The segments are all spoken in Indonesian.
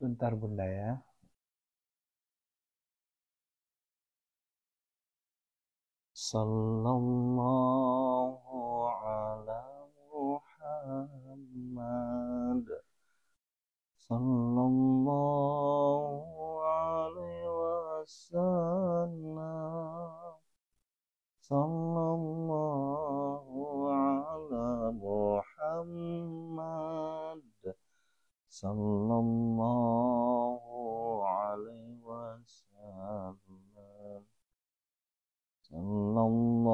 Bentar Bunda ya. Sallallahu ala Muhammad. Sallallahu alaihi wasallam. Sallallahu ala Muhammad. Sallallahu alaihi wasallam. Sallallahu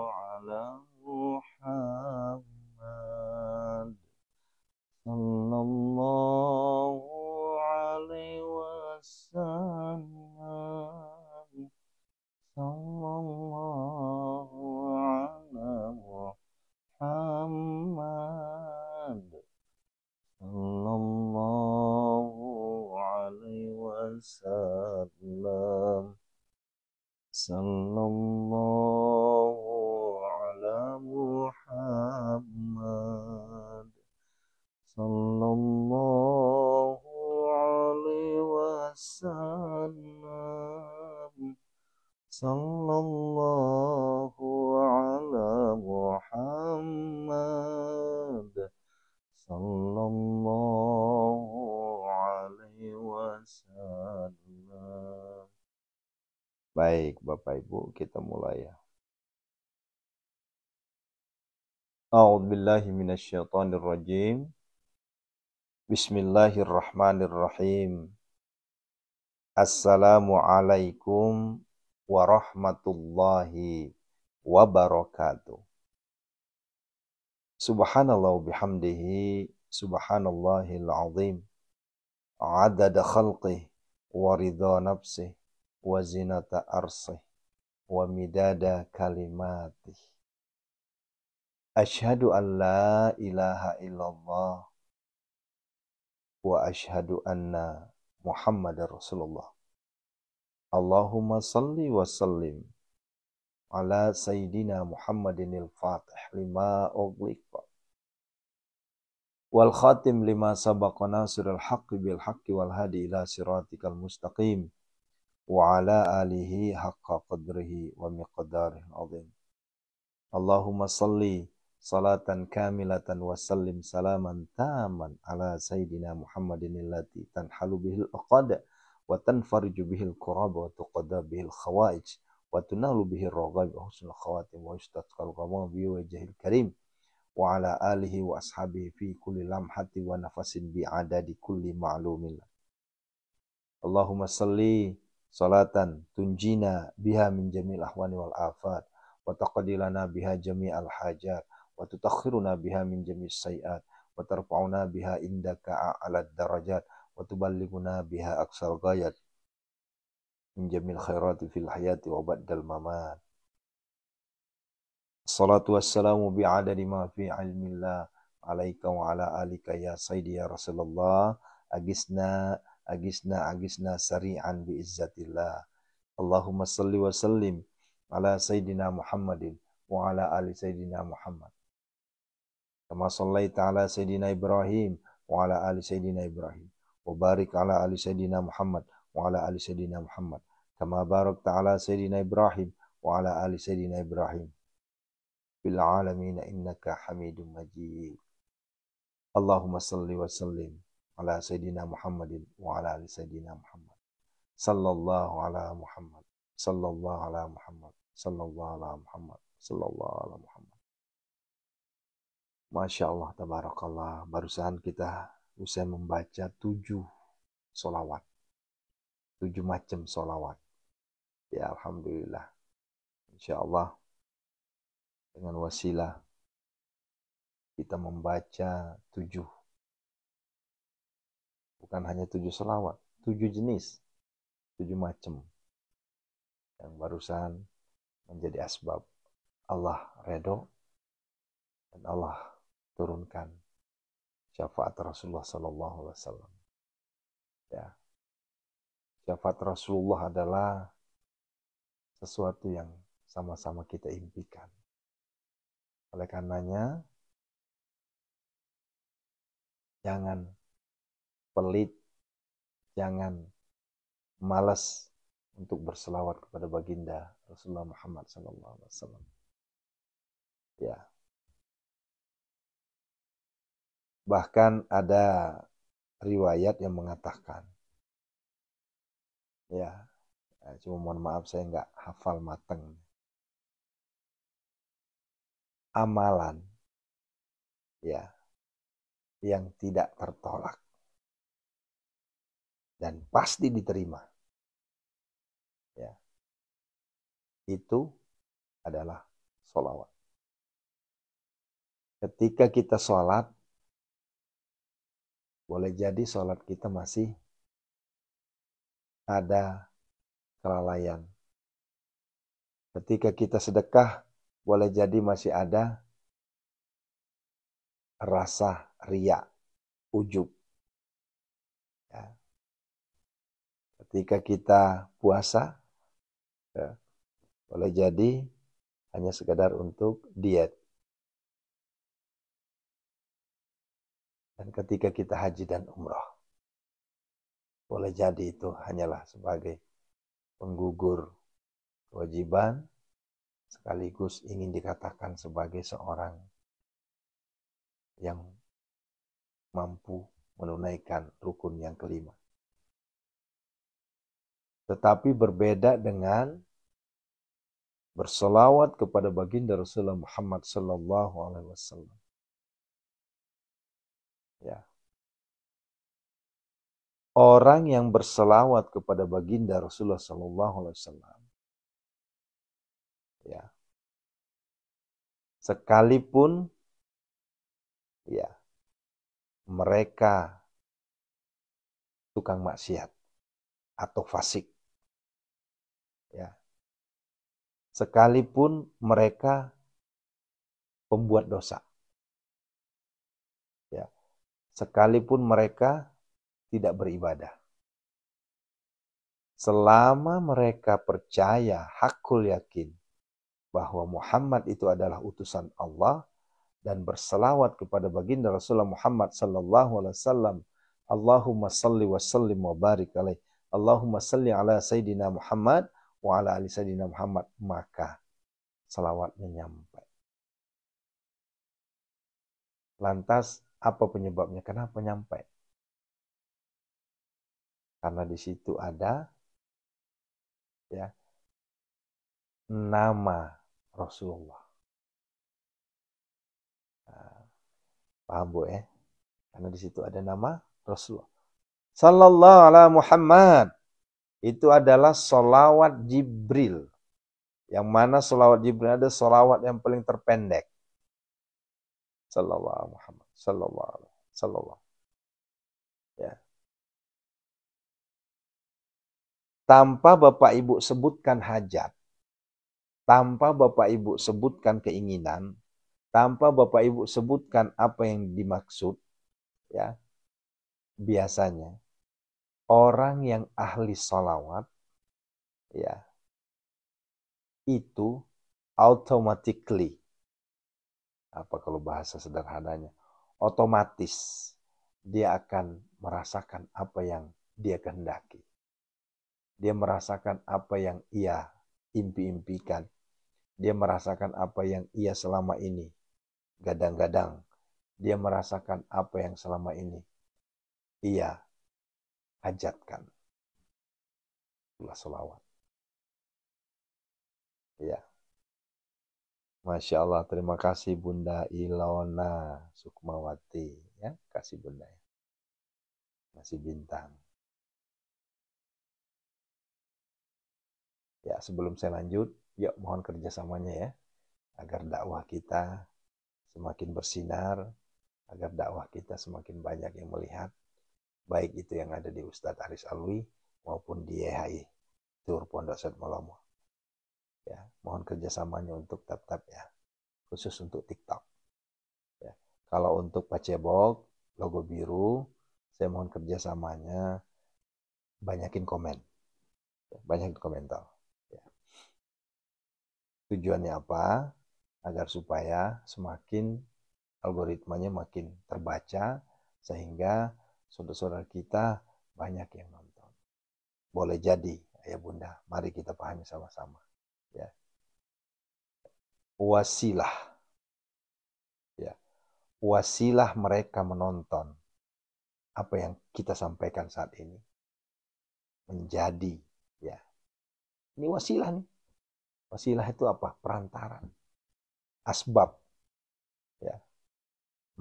ala Muhammad. Sallallahu alaihi wasallam. Sallallahu ala Muhammad. Sallallahu alaihi wasallam. Sallallahu ala Muhammad. Sallallahu alaihi wasallam. Sallallahu ala Muhammad. Sallallahu alaihi wasallam. Baik, Bapak Ibu, kita mulai ya. A'udzubillahi minasyaitonirrajim. Bismillahirrahmanirrahim. Assalamualaikum warahmatullahi wabarakatuh. Subhanallah bihamdihi, subhanallahil azim. Adada khalqih wa ridha nafsih wa zinata arsih wa midada kalimatih. Asyhadu an la ilaha illallah wa asyhadu anna Muhammadar Rasulullah. Allahumma salli wa sallim ala sayyidina Muhammadinil Fatih lima ughliqa wal khatim lima sabaqa nasirul haqqi bil haqqi wal hadi ila siratikal mustaqim wa ala alihi haqqa qadrihi wa miqdarihil azim. Allahumma salli salatan kamilatan wa sallim salaman taman ala sayyidina Muhammadin allati tanhalu bihil aqada wa tanfariju bihil quraba wa tuqada bihil khawaij wa tunalu bihil raghaib wa husnul khawatim wa yustaqal ghamam bi wajhil karim wa ala alihi wa ashabihi fi kulli lamhati wa nafasin bi adadi kulli ma'lumin. Allahumma salli salatan tunjina biha min jamil ahwani wal afat wa taqdilana biha jami'al hajat wa tutakhiruna biha min jami'is sayiat wa tarfa'una biha indaka a'lad darajat wa tuballighuna biha aqsal ghayat min jamil khairati fil hayati wa ba'dal mamat. Salatu wassalamu bi'adadi ma fi ilmillah alaika wa ala alika ya sayyidi ya Rasulullah agisna sari'an bi'izzatillah. Allahumma salli wa sallim ala sayyidina Muhammadin wa ala ali sayyidina Muhammad. Kama sallaita ala sayyidina Ibrahim wa ala ali sayyidina Ibrahim. Wa barik ala ali sayyidina Muhammad wa ala ali sayyidina Muhammad. Kama barakta ala sayyidina Ibrahim wa ala ali sayyidina Ibrahim. Fil alamin innaka hamidum majid. Allahumma salli wa sallim ala sayyidina Muhammadin wa ala ali sayyidina Muhammad. Sallallahu ala Muhammad. Sallallahu ala Muhammad. Sallallahu ala Muhammad. Sallallahu ala Muhammad. Masya Allah, tabarakallah. Barusan kita usai membaca 7 solawat. 7 macam solawat. Ya Alhamdulillah. Insya Allah dengan wasilah kita membaca 7. Bukan hanya 7 solawat. 7 jenis. 7 macam. Yang barusan menjadi asbab Allah redho dan Allah turunkan syafaat Rasulullah sallallahu alaihi wasallam. Ya. Syafaat Rasulullah adalah sesuatu yang sama-sama kita impikan. Oleh karenanya jangan pelit, jangan malas untuk berselawat kepada baginda Rasulullah Muhammad SAW. Ya. Bahkan ada riwayat yang mengatakan, ya, cuma mohon maaf saya nggak hafal mateng. Amalan, ya, yang tidak tertolak dan pasti diterima, ya, itu adalah sholawat. Ketika kita sholat, boleh jadi sholat kita masih ada kelalaian. Ketika kita sedekah, boleh jadi masih ada rasa riya, ujub. Ya. Ketika kita puasa, ya, boleh jadi hanya sekadar untuk diet. Dan ketika kita haji dan umrah, boleh jadi itu hanyalah sebagai penggugur kewajiban, sekaligus ingin dikatakan sebagai seorang yang mampu menunaikan rukun yang kelima. Tetapi berbeda dengan berselawat kepada baginda Rasulullah Muhammad sallallahu alaihi wasallam. Ya. Orang yang berselawat kepada baginda Rasulullah sallallahu alaihi wasallam, ya, sekalipun, ya, mereka tukang maksiat atau fasik, ya, sekalipun mereka pembuat dosa, ya, sekalipun mereka tidak beribadah, selama mereka percaya hakul yakin bahwa Muhammad itu adalah utusan Allah dan berselawat kepada baginda Rasulullah Muhammad sallallahu alaihi wasallam, Allahumma salli wa sallim wa barik alaih, Allahumma salli ala Sayyidina Muhammad wa ala ali Sayyidina Muhammad, maka selawatnya nyampe. Lantas apa penyebabnya? Kenapa nyampe? Karena di situ ada, ya, nama Rasulullah. Nah, paham Bu ya? Karena di situ ada nama Rasulullah. Sallallahu ala Muhammad. Itu adalah solawat Jibril. Yang mana solawat Jibril ada solawat yang paling terpendek. Sallallahu ala Muhammad. Sallallahu ala. Sallallahu. Ya. Tanpa Bapak Ibu sebutkan hajat, tanpa Bapak Ibu sebutkan keinginan, tanpa Bapak Ibu sebutkan apa yang dimaksud, ya, biasanya orang yang ahli sholawat, ya, itu automatically, apa kalau bahasa sederhananya, otomatis dia akan merasakan apa yang dia kehendaki. Dia merasakan apa yang ia impi-impikan. Dia merasakan apa yang ia selama ini gadang-gadang. Dia merasakan apa yang selama ini ia hajatkan. Itulah sholawat. Ya. Masya Allah, terima kasih Bunda Ilona Sukmawati. Ya, kasih Bunda. Masih bintang. Ya, sebelum saya lanjut, yuk mohon kerjasamanya ya. Agar dakwah kita semakin bersinar, agar dakwah kita semakin banyak yang melihat. Baik itu yang ada di Ustadz Aris Alwi maupun di YHI Tur Pondok Set Malomo. Ya, mohon kerjasamanya untuk tap-tap ya. Khusus untuk TikTok. Ya. Kalau untuk Pacebok, logo biru, saya mohon kerjasamanya banyakin komen. Banyakin komentar. Tujuannya apa? Agar supaya semakin algoritmanya makin terbaca, sehingga saudara-saudara kita banyak yang nonton. Boleh jadi, ayah bunda, mari kita pahami sama-sama. Ya. Wasilah, ya, wasilah mereka menonton apa yang kita sampaikan saat ini menjadi, ya, ini wasilah nih. Wasilah itu apa? Perantara, asbab. Ya.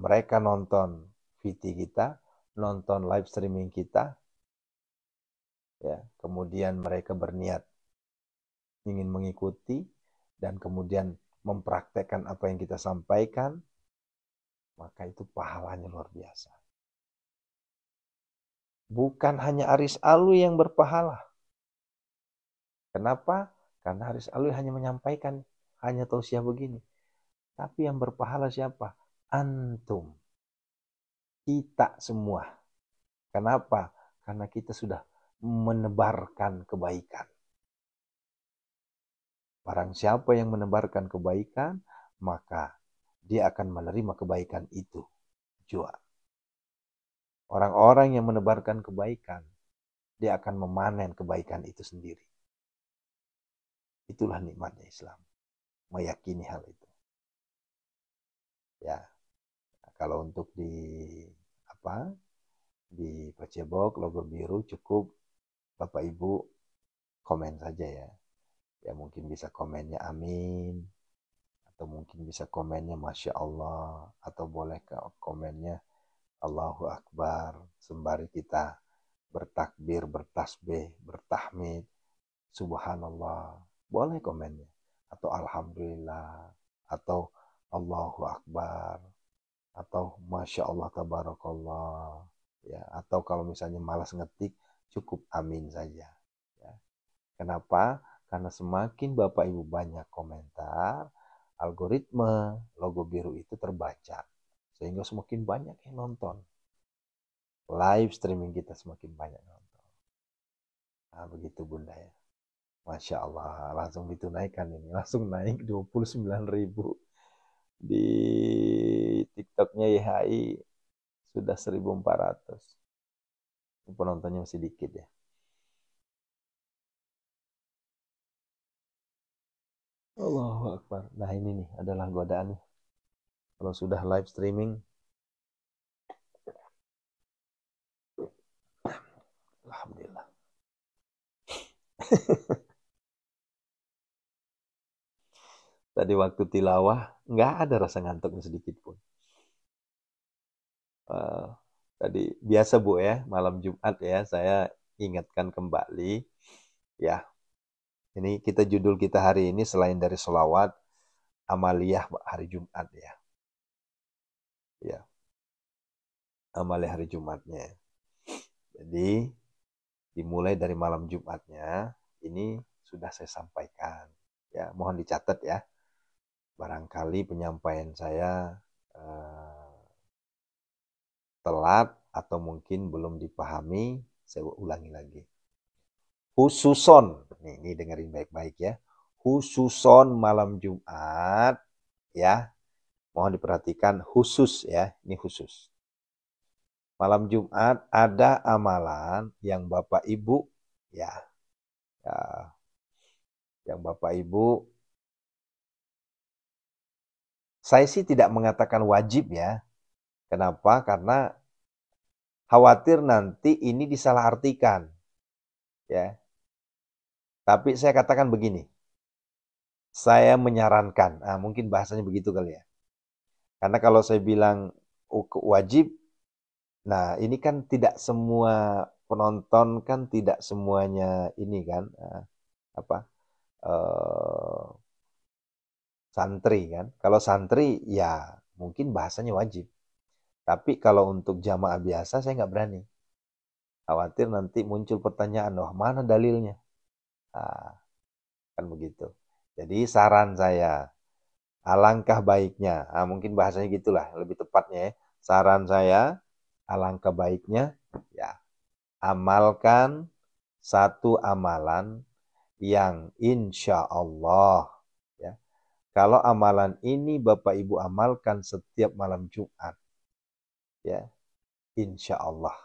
Mereka nonton VT kita, nonton live streaming kita, ya, kemudian mereka berniat ingin mengikuti dan kemudian mempraktekkan apa yang kita sampaikan, maka itu pahalanya luar biasa. Bukan hanya Aris Alwi yang berpahala. Kenapa? Karena Aris Alwi hanya menyampaikan, hanya tausiah begini. Tapi yang berpahala siapa? Antum. Kita semua. Kenapa? Karena kita sudah menebarkan kebaikan. Barang siapa yang menebarkan kebaikan, maka dia akan menerima kebaikan itu juga. Orang-orang yang menebarkan kebaikan, dia akan memanen kebaikan itu sendiri. Itulah nikmatnya Islam, meyakini hal itu. Ya, kalau untuk di Facebook logo biru cukup Bapak Ibu komen saja ya. Ya mungkin bisa komennya amin, atau mungkin bisa komennya Masya Allah, atau boleh komennya Allahu Akbar, sembari kita bertakbir, bertasbih, bertahmid, Subhanallah, boleh komennya. Atau Alhamdulillah, atau Allahu Akbar, atau Masya Allah Tabarakallah. Ya, atau kalau misalnya malas ngetik, cukup amin saja. Ya. Kenapa? Karena semakin Bapak Ibu banyak komentar, algoritma logo biru itu terbaca. Sehingga semakin banyak yang nonton. Live streaming kita semakin banyak nonton. Nah, begitu Bunda ya. Masya Allah, langsung ditunaikan ini. Langsung naik 29.000. Di TikToknya YHI sudah 1.400. Penontonnya masih dikit ya. Allahu Akbar. Nah ini nih adalah godaan. Kalau sudah live streaming, alhamdulillah. Tadi waktu tilawah nggak ada rasa ngantuk sedikit pun. Tadi biasa Bu ya, malam Jumat ya, saya ingatkan kembali ya. Ini judul kita hari ini selain dari sholawat, amaliyah hari Jumat ya. Ya. Amaliyah hari Jumatnya. Jadi dimulai dari malam Jumatnya, ini sudah saya sampaikan. Ya, mohon dicatat ya. Barangkali penyampaian saya telat atau mungkin belum dipahami, saya ulangi lagi. Khususon, ini dengerin baik-baik ya. Khususon malam Jumat, ya. Mohon diperhatikan khusus ya, ini khusus. Malam Jumat ada amalan yang Bapak Ibu ya, yang Bapak Ibu, saya sih tidak mengatakan wajib ya. Kenapa? Karena khawatir nanti ini disalahartikan. Ya. Tapi saya katakan begini. Saya menyarankan, mungkin bahasanya begitu kali ya. Karena kalau saya bilang wajib, nah ini kan tidak semua penonton kan tidak semuanya ini kan santri kan. Kalau santri ya mungkin bahasanya wajib. Tapi kalau untuk jamaah biasa saya nggak berani. Khawatir nanti muncul pertanyaan, wah mana dalilnya? Nah, kan begitu. Jadi saran saya, alangkah baiknya, mungkin bahasanya gitulah, lebih tepatnya ya. Saran saya, alangkah baiknya, ya, amalkan satu amalan yang insya Allah, ya. Kalau amalan ini Bapak Ibu amalkan setiap malam Jumat, ya, insya Allah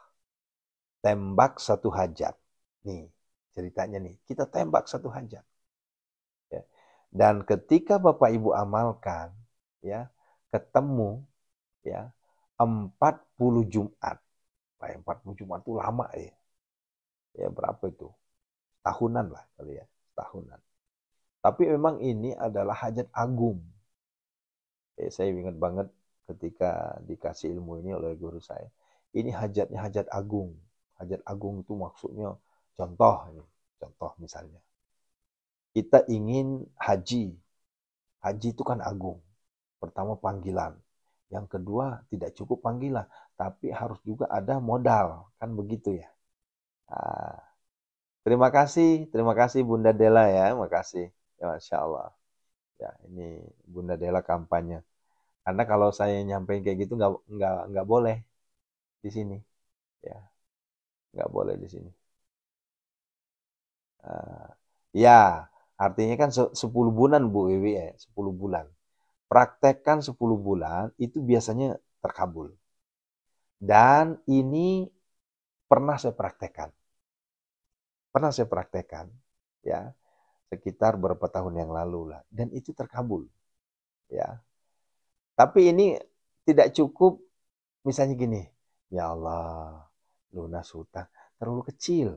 tembak satu hajat. Nih, ceritanya nih, kita tembak satu hajat. Ya. Dan ketika Bapak Ibu amalkan, ya, ketemu ya 40 Jumat. Nah, 40 Jumat itu lama ya. Ya, berapa itu? Tahunan lah kali ya, tahunan. Tapi memang ini adalah hajat agung. Saya ingat banget ketika dikasih ilmu ini oleh guru saya. Ini hajatnya hajat agung. Hajat agung itu maksudnya contoh, contoh misalnya. Kita ingin haji. Haji itu kan agung. Pertama panggilan. Yang kedua tidak cukup panggilan, tapi harus juga ada modal. Kan begitu ya. Nah, terima kasih Bunda Dela ya, makasih. Ya, Masya Allah. Ya, ini Bunda Dela kampanye. Karena kalau saya nyampein kayak gitu nggak boleh di sini, ya nggak boleh di sini. Ya, artinya kan 10 bulan Bu Wiwi ya, 10 bulan. Praktekkan 10 bulan itu biasanya terkabul. Dan ini pernah saya praktekkan. Pernah saya praktekkan, ya sekitar beberapa tahun yang lalu lah. Dan itu terkabul, ya. Tapi ini tidak cukup. Misalnya gini, ya Allah, lunas hutang terlalu kecil.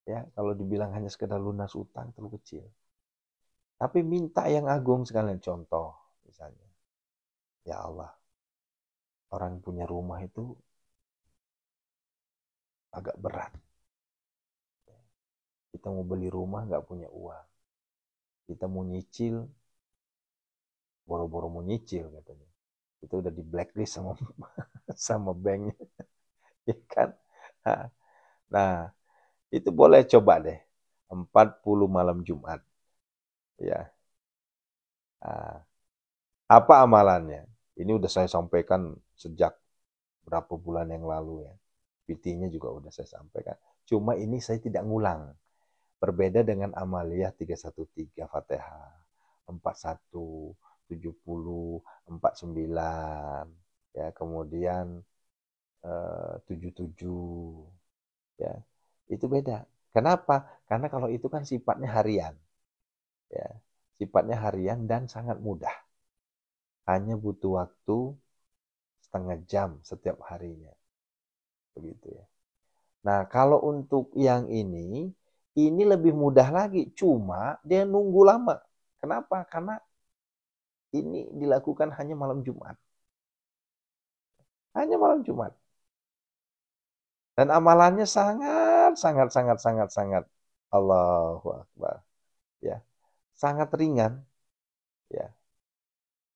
Ya, kalau dibilang hanya sekedar lunas hutang terlalu kecil. Tapi minta yang agung sekalian, contoh misalnya. Ya Allah, orang punya rumah itu agak berat. Kita mau beli rumah nggak punya uang. Kita mau nyicil, boro-boro mau nyicil katanya. Kita udah di blacklist sama sama bank, ya kan? Nah, itu boleh coba deh. 40 malam Jumat. Ya. Nah, apa amalannya? Ini udah saya sampaikan sejak berapa bulan yang lalu ya. PT-nya juga udah saya sampaikan. Cuma ini saya tidak ngulang. Berbeda dengan Amaliyah 313 Fatihah, 41, 70, 49, ya, kemudian 77, ya. Itu beda. Kenapa? Karena kalau itu kan sifatnya harian. Ya. Sifatnya harian dan sangat mudah. Hanya butuh waktu setengah jam setiap harinya. Begitu ya. Nah, kalau untuk yang ini lebih mudah lagi. Cuma dia nunggu lama. Kenapa? Karena ini dilakukan hanya malam Jumat. Hanya malam Jumat. Dan amalannya sangat, sangat, sangat, sangat, sangat. Allahu Akbar. Ya, sangat ringan. Ya.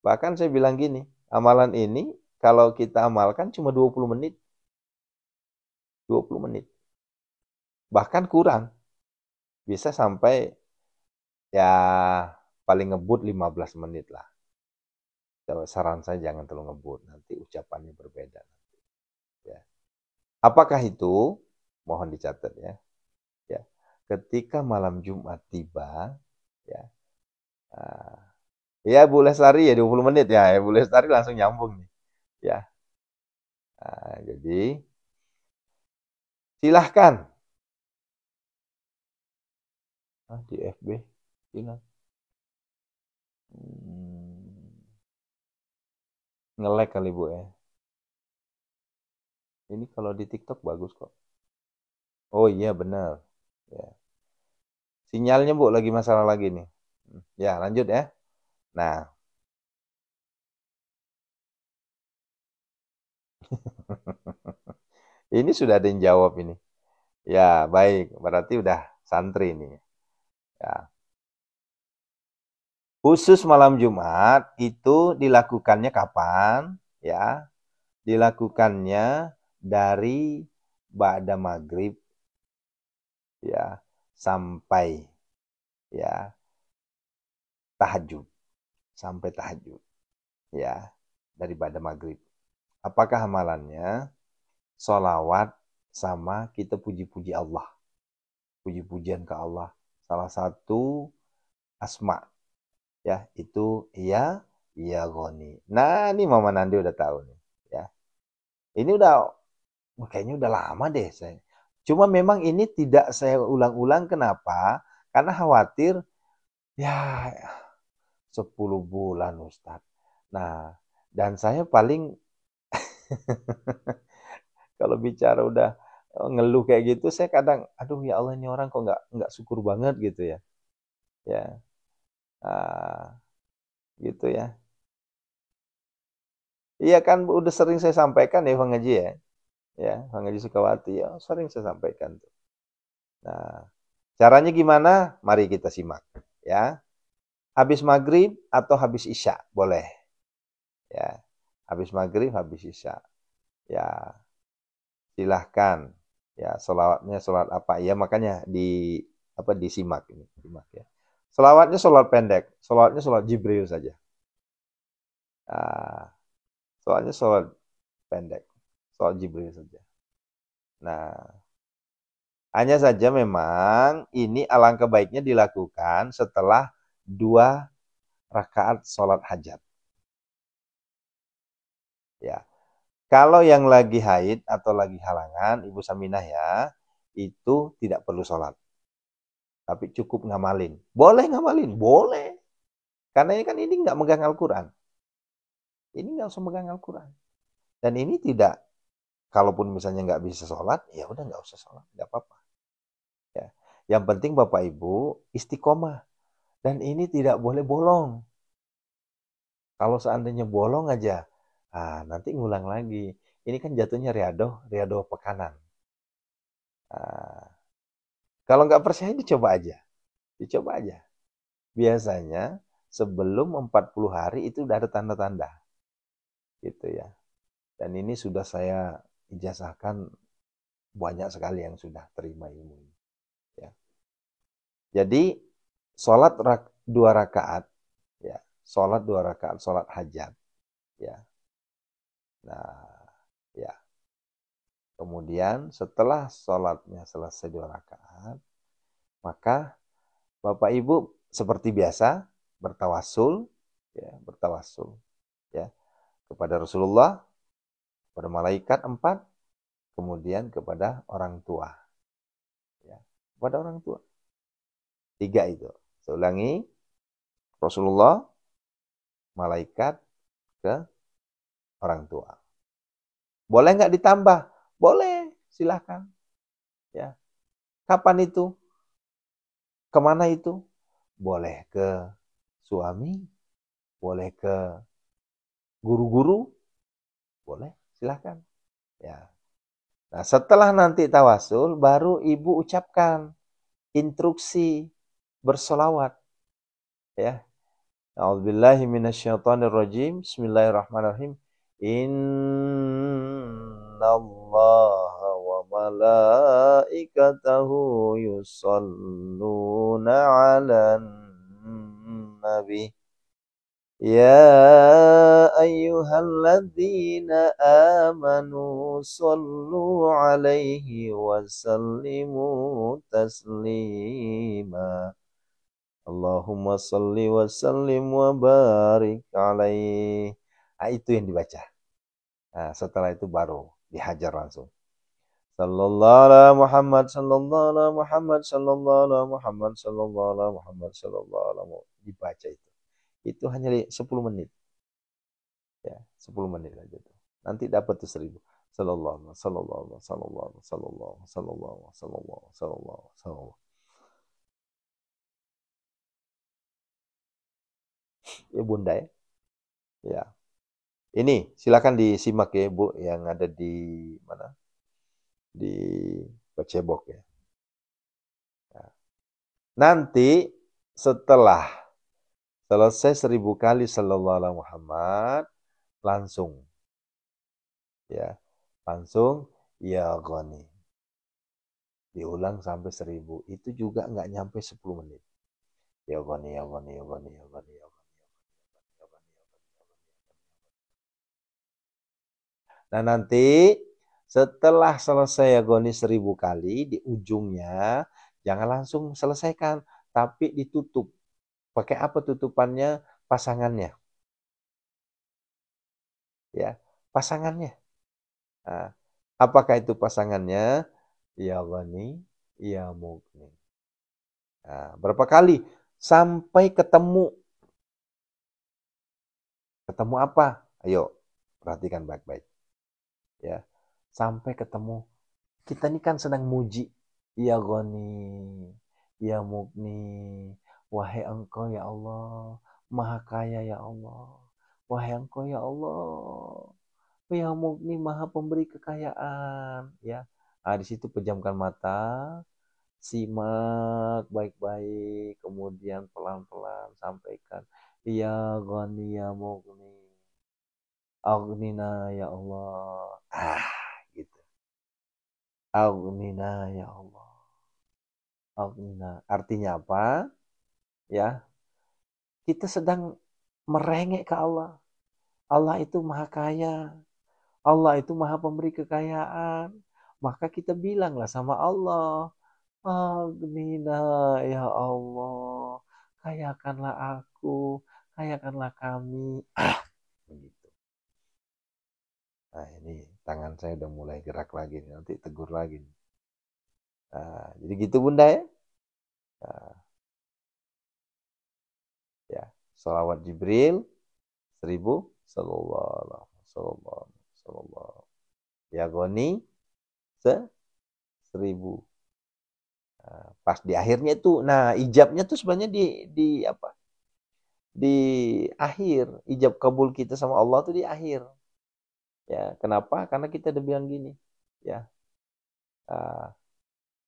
Bahkan saya bilang gini, amalan ini kalau kita amalkan cuma 20 menit. 20 menit. Bahkan kurang. Bisa sampai ya paling ngebut 15 menit lah. Saran saya jangan terlalu ngebut, nanti ucapannya berbeda. Ya. Apakah itu? Mohon dicatat ya. Ya. Ketika malam Jumat tiba, ya. Ya Bu Lestari ya 20 menit ya. Bu Lestari langsung nyambung nih. Ya. Jadi silahkan. Di FB hilang. Nge-lag kali Bu ya. Ini kalau di TikTok bagus kok. Oh iya benar. Ya. Sinyalnya Bu lagi masalah lagi nih. Ya lanjut ya. Nah. Ini sudah ada yang jawab ini. Ya baik. Berarti udah santri nih. Ya. Khusus malam Jumat itu dilakukannya kapan? Ya. Dilakukannya dari ba'da maghrib ya sampai ya tahajud, sampai tahajud ya, dari ba'da maghrib. Apakah amalannya? Sholawat sama kita puji-puji Allah, puji-pujian ke Allah. Salah satu asma ya itu ya Goni. Nah ini Mama Nandi udah tahu nih ya. Ini udah kayaknya udah lama deh saya. Cuma memang ini tidak saya ulang-ulang, kenapa? Karena khawatir ya 10 bulan Ustadz. Nah, dan saya paling kalau bicara udah ngeluh kayak gitu, saya kadang, aduh ya Allah, ini orang kok nggak syukur banget gitu ya. Ya, gitu ya. Iya kan udah sering saya sampaikan ya Bang Haji ya. Ya, Bang Haji Sukawati ya, sering saya sampaikan tuh. Nah, caranya gimana? Mari kita simak ya. Habis maghrib atau habis isya, boleh. Ya, habis maghrib, habis isya. Ya, silahkan. Ya, solawatnya solat apa? Ya, makanya disimak ini, simak ya. Solawatnya solat pendek, solawatnya solat Jibril saja. Nah, soalnya solat pendek, solat Jibril saja. Nah, hanya saja memang ini alangkah baiknya dilakukan setelah 2 rakaat sholat hajat. Ya, kalau yang lagi haid atau lagi halangan, Ibu Saminah ya, itu tidak perlu sholat. Tapi cukup ngamalin. Boleh ngamalin? Boleh. Karena ini nggak megang Al-Quran. Ini nggak usah megang Al-Quran. Dan ini tidak, kalaupun misalnya nggak bisa sholat, ya udah nggak usah sholat. Nggak apa-apa. Ya. Yang penting Bapak Ibu istiqomah. Dan ini tidak boleh bolong. Kalau seandainya bolong aja, nanti ngulang lagi. Ini kan jatuhnya riadoh pekanan. Kalau nggak percaya dicoba aja. Dicoba aja. Biasanya sebelum 40 hari itu udah ada tanda-tanda. Gitu ya. Dan ini sudah saya ijazahkan, banyak sekali yang sudah terima ilmu ini. Ya. Jadi sholat 2 rakaat, ya, sholat 2 rakaat, sholat hajat, ya. Nah, ya. Kemudian setelah sholatnya selesai 2 rakaat, maka Bapak Ibu seperti biasa bertawasul, ya, bertawasul, ya, kepada Rasulullah, kepada malaikat 4, kemudian kepada orang tua, ya, kepada orang tua. 3 itu. Saya ulangi, Rasulullah, malaikat, ke orang tua. Boleh nggak ditambah? Boleh, silahkan. Ya. Kapan itu? Kemana itu? Boleh ke suami, boleh ke guru-guru, boleh, silahkan. Ya. Nah, setelah nanti tawasul, baru ibu ucapkan instruksi bersolawat. Ya. A'udzubillahi minasyaitonirrajim. Bismillahirrahmanirrahim. Innallaha wa malaikatahu yusalluna 'alan nabi. Ya ayyuhalladzina amanu sallu 'alaihi wa sallimu taslima. Allahumma salli wa sallim wa barik alaih. Nah, itu yang dibaca. Nah, setelah itu baru dihajar langsung. Sallallahu ala Muhammad, sallallahu ala Muhammad, sallallahu ala Muhammad, sallallahu ala Muhammad, sallallahu ala Muhammad. Dibaca itu. Itu hanya 10 menit. Ya, 10 menit aja tuh. Nanti dapat tuh 1000. Sallallahu, sallallahu, sallallahu, sallallahu, sallallahu, sallallahu, sallallahu, sallallahu. Ya Bunda ya. Ya. Ini silakan disimak ya Bu, yang ada di mana? Di Pecebok ya. Nah, nanti setelah selesai 1000 kali sallallahu alaihi Muhammad, langsung ya, langsung ya Ghani. Diulang sampai 1000. Itu juga nggak nyampe 10 menit. Ya Ghani, ya Ghani, ya Ghani, ya Ghani, ya Ghani. Nah, nanti setelah selesai agoni 1000 kali, di ujungnya jangan langsung selesaikan, tapi ditutup. Pakai apa tutupannya? Pasangannya. Ya, pasangannya. Nah, Apakah itu pasangannya? Ya Ghani, Ya Mughni. Nah, berapa kali? Sampai ketemu. Ketemu apa? Ayo, perhatikan baik-baik. Ya, sampai ketemu. Kita ini kan sedang muji. Ya Ghani, Ya Mughni. Wahai engkau ya Allah, Maha Kaya ya Allah. Wahai engkau ya Allah, Ya Mughni, Maha Pemberi kekayaan. Ya, nah, di situ pejamkan mata, simak baik-baik, kemudian pelan-pelan sampaikan, Ya Ghani Ya Mughni, Aghnina ya Allah. Gitu. Aghnina ya Allah. Aghnina. Artinya apa? Ya, kita sedang merengek ke Allah. Allah itu Maha Kaya. Allah itu Maha Pemberi kekayaan. Maka kita bilanglah sama Allah, Aghnina ya Allah, kayakanlah aku, kayakanlah kami. Begitu. Nah ini tangan saya udah mulai gerak lagi, nanti tegur lagi. Nah, jadi gitu Bunda ya. Nah, ya, sholawat Jibril 1000, sallallahu, ya Goni 1000. Nah, pas di akhirnya itu, nah ijabnya tuh sebenarnya di apa? Di akhir, ijab kabul kita sama Allah tuh di akhir. Ya, kenapa? Karena kita udah bilang gini, ya,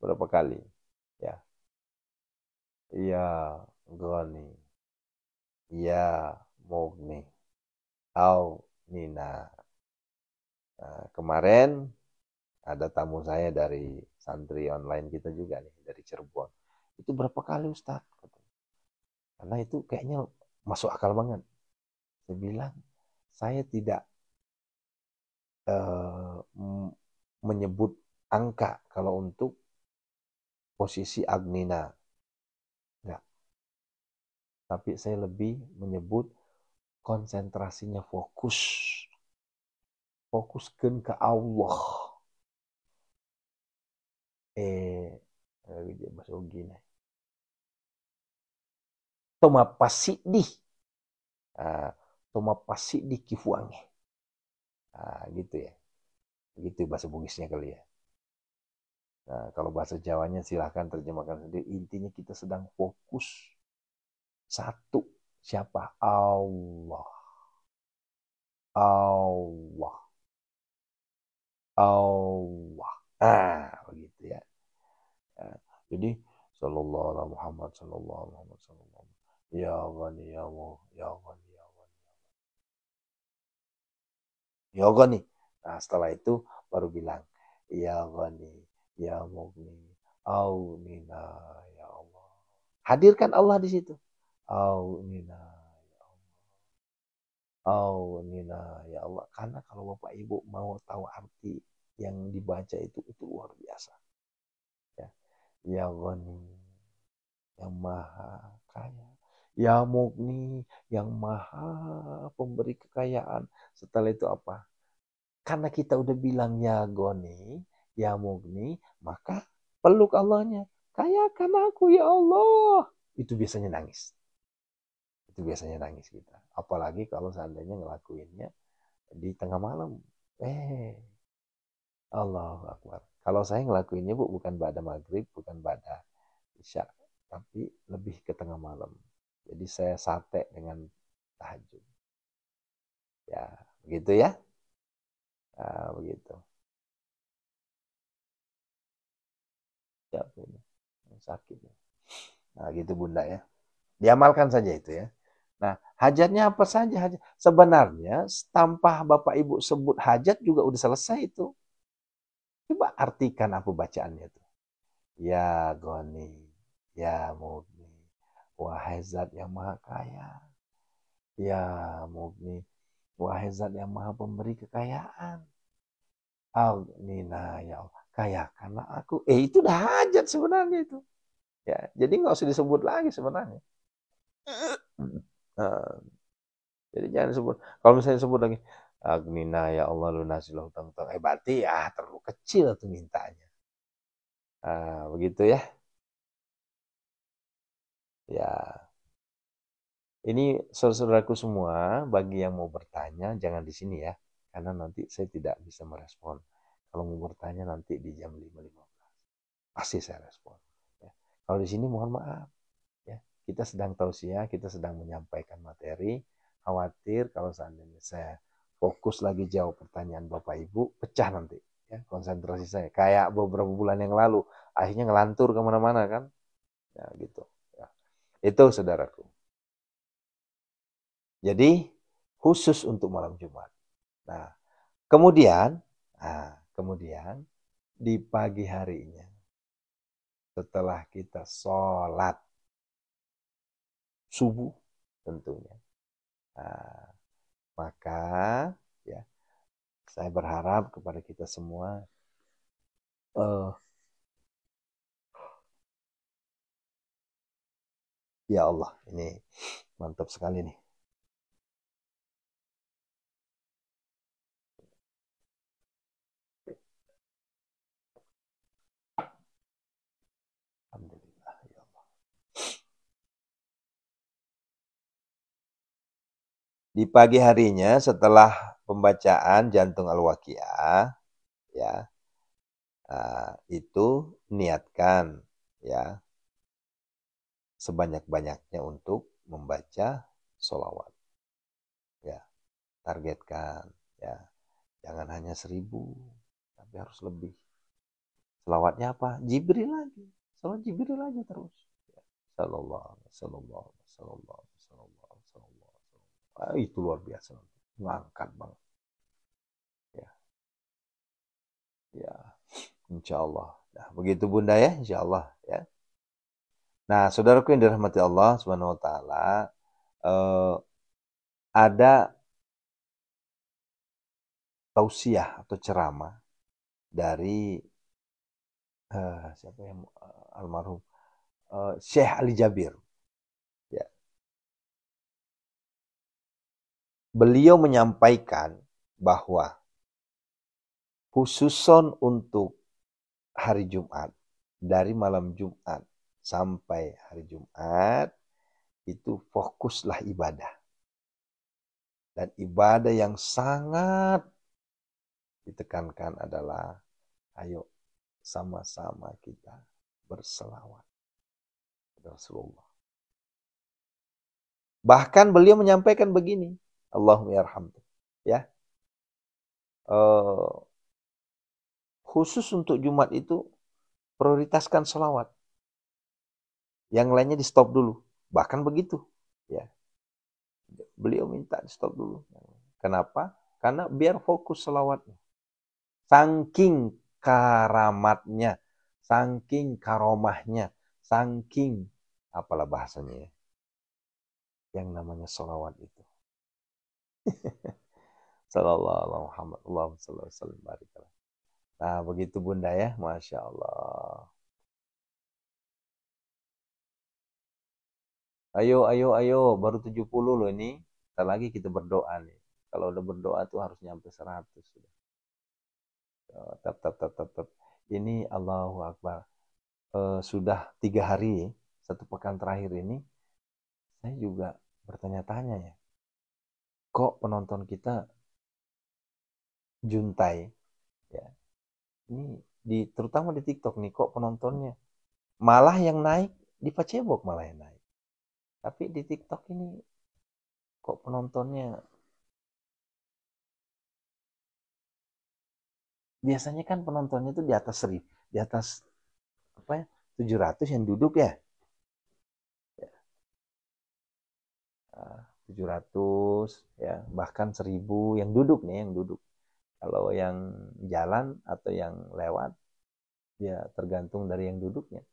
berapa kali, ya, ya Goni, ya Mugni, au Nina. Nah, kemarin ada tamu saya dari santri online kita juga nih, dari Cirebon. Itu berapa kali Ustadz? Karena itu kayaknya masuk akal banget. Saya bilang, saya tidak menyebut angka kalau untuk posisi Agnina. Enggak. Tapi saya lebih menyebut konsentrasinya fokus. Fokuskan ke Allah. Bahasa gini. Toma pasidih. Toma pasidih kifuangi. Gitu ya. Begitu bahasa Bugisnya kali ya. Nah, kalau bahasa Jawanya silahkan terjemahkan sendiri. Intinya kita sedang fokus. Satu. Siapa? Allah. Allah. Allah. Begitu ya. Nah, jadi sallallahu alaihi Muhammad sallallahu alaihi Muhammad sallallahu ya Ghani ya Allah ya Ghani ya Ghani ya Ghani. Nah, setelah itu baru bilang ya Ghani ya Mughni aunina ya Allah. Hadirkan Allah di situ. Aunina ya Allah. Aunina ya Allah. Karena kalau Bapak Ibu mau tahu arti yang dibaca itu luar biasa. Ya, ya Ghani, yang maha kaya. Ya Mughni, yang maha pemberi kekayaan. Setelah itu apa? Karena kita udah bilang ya Ghani, ya Mughni, maka peluk Allahnya. Kayakan aku ya Allah. Itu biasanya nangis. Itu biasanya nangis kita. Apalagi kalau seandainya ngelakuinnya di tengah malam. Allahu Akbar. Kalau saya ngelakuinnya Bu, bukan pada maghrib, bukan pada isya, tapi lebih ke tengah malam. Jadi saya sate dengan tahajud. Ya, begitu ya. Nah, begitu. Siapa ini? Sakit ya. Nah, gitu Bunda ya. Diamalkan saja itu ya. Nah, hajatnya apa saja hajat. Sebenarnya tanpa Bapak Ibu sebut hajat juga udah selesai itu. Coba artikan apa bacaannya itu. Ya Goni, ya Mugni, wahai zat yang maha kaya. Ya Mugni, wahai zat yang maha pemberi kekayaan. Nina ya Allah, kayakanlah aku. Itu udah hajat sebenarnya itu. Ya, jadi nggak usah disebut lagi sebenarnya. Jadi jangan disebut. Kalau misalnya disebut lagi, Agnina ya Allah lunasilah hutang-hutang. Berarti ya terlalu kecil tuh mintanya. Begitu ya. Ya, ini saudara-saudaraku semua, bagi yang mau bertanya jangan di sini ya, karena nanti saya tidak bisa merespon. Kalau mau bertanya nanti di jam 5.15 pasti saya respon. Ya. Kalau di sini mohon maaf, ya kita sedang tausiah, kita sedang menyampaikan materi. Khawatir kalau seandainya saya fokus lagi jawab pertanyaan Bapak Ibu, pecah nanti. Ya, konsentrasi saya. Kayak beberapa bulan yang lalu, akhirnya ngelantur kemana-mana kan. Ya gitu. Ya. Itu saudaraku. Jadi khusus untuk malam Jumat. Nah, kemudian, kemudian di pagi harinya setelah kita sholat subuh tentunya, nah, maka ya saya berharap kepada kita semua, ya Allah, ini mantap sekali nih. Alhamdulillah, ya Allah. Di pagi harinya setelah pembacaan jantung al-waqiah, ya, itu niatkan, ya, sebanyak-banyaknya untuk membaca sholawat. Ya, targetkan, ya, jangan hanya 1.000, tapi harus lebih. Selawatnya apa? Jibril lagi, selawat Jibril aja terus. Ya. Sallallahu, sallallahu, sallallahu, sallallahu, sallallahu. Itu luar biasa, ngangkat banget. Ya, ya, insya Allah. Nah, begitu Bunda ya, insya Allah ya. Nah, saudaraku yang dirahmati Allah Subhanahu Wa Taala, ada tausiah atau ceramah dari siapa yang almarhum Syekh Ali Jabir. Ya. Beliau menyampaikan bahwa khususon untuk hari Jumat, dari malam Jumat sampai hari Jumat, itu fokuslah ibadah. Dan ibadah yang sangat ditekankan adalah, ayo sama-sama kita berselawat Rasulullah. Bahkan beliau menyampaikan begini, Allahumma yarham. Ya. Khusus untuk Jumat itu prioritaskan selawat. Yang lainnya di stop dulu. Bahkan begitu. Ya. Beliau minta di stop dulu. Kenapa? Karena biar fokus selawatnya. Saking karamatnya, saking karomahnya, saking apalah bahasanya ya, yang namanya selawat itu. Sallallahu Muhammad, Allahumma salli wa sallim barik. Nah, begitu Bunda ya, Masya Allah. Ayo, ayo, ayo, baru 70 loh ini. Ntar lagi kita berdoa nih. Kalau udah berdoa tuh harus nyampe 100. Tap, tap, tap, tap, tap. Ini Allahu Akbar. Sudah 3 hari, 1 pekan terakhir ini, saya juga bertanya-tanya ya. Kok penonton kita juntai? Ya. Ini terutama di TikTok nih, kok penontonnya malah yang naik di Facebook malah yang naik. Tapi di TikTok ini kok penontonnya, biasanya kan penontonnya itu di atas 1.000, di atas apa ya, 700 yang duduk ya. 700 ya, bahkan 1.000 yang duduk nih, yang duduk. Kalau yang jalan atau yang lewat ya tergantung dari yang duduknya.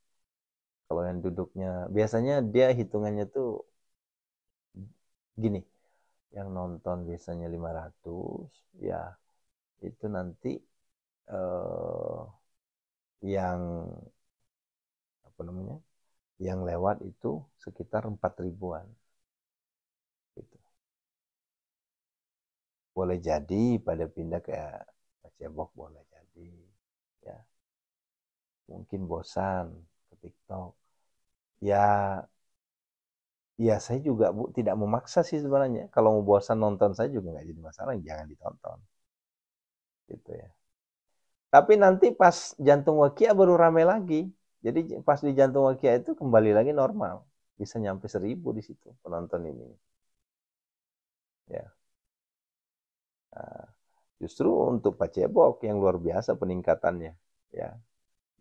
Kalau yang duduknya biasanya dia hitungannya tuh gini, yang nonton biasanya 500, ya itu nanti yang apa namanya, yang lewat itu sekitar 4.000-an gitu. Boleh jadi pada pindah ke cebok, boleh jadi. Ya, mungkin bosan ke TikTok. Ya, ya saya juga Bu tidak memaksa sih sebenarnya. Kalau mau bosan nonton saya juga nggak jadi masalah, jangan ditonton. Gitu ya. Tapi nanti pas jantung wakia baru rame lagi. Jadi pas di jantung wakia itu kembali lagi normal. Bisa nyampe 1.000 di situ penonton ini. Ya. Nah, justru untuk Pak Cebok yang luar biasa peningkatannya. Ya.